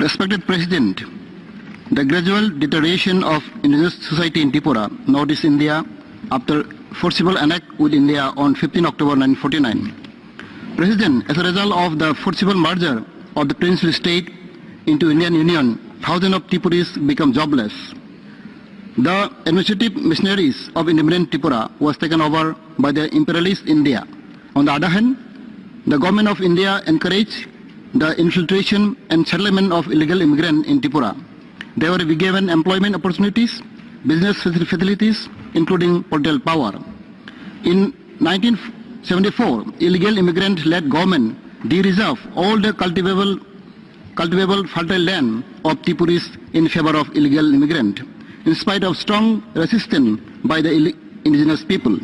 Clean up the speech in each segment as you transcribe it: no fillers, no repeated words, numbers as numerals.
Respected President, the gradual deterioration of indigenous society in Tripura, Northeast India, after forcible annex with India on 15 October 1949. President, as a result of the forcible merger of the princely state into Indian Union, thousands of Tripuris become jobless. The administrative machineries of independent Tripura was taken over by the imperialist India. On the other hand, the government of India encouraged the infiltration and settlement of illegal immigrants in Tripura. They were given employment opportunities, business facilities, including political power. In 1974, illegal immigrant-led government de-reserved all the cultivable fertile land of Tripuris in favor of illegal immigrant, in spite of strong resistance by the indigenous people.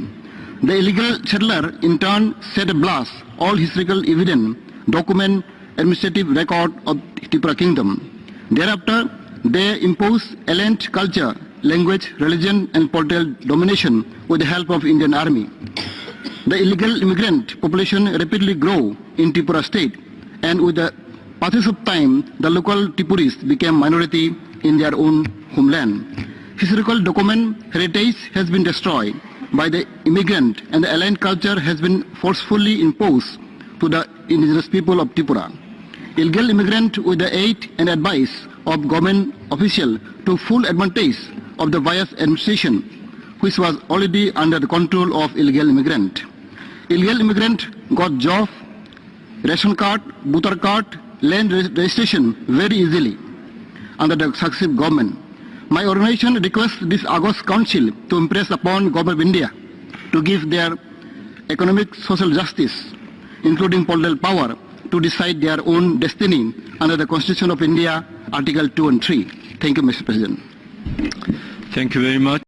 The illegal settler in turn set ablaze all historical evidence, document, administrative record of Tripura Kingdom. Thereafter, they imposed alien culture, language, religion and political domination with the help of Indian Army. The illegal immigrant population rapidly grew in Tripura state, and with the passage of time, the local Tripuris became minority in their own homeland. Historical document heritage has been destroyed by the immigrant, and the alien culture has been forcefully imposed to the indigenous people of Tripura. Illegal immigrant, with the aid and advice of government officials, took full advantage of the biased administration, which was already under the control of illegal immigrant. Illegal immigrant got job, ration card, voter card, land registration very easily under the successive government. My organization requests this August Council to impress upon Government of India to give their economic social justice, including political power, to decide their own destiny under the Constitution of India, Article 2 and 3. Thank you, Mr. President. Thank you very much.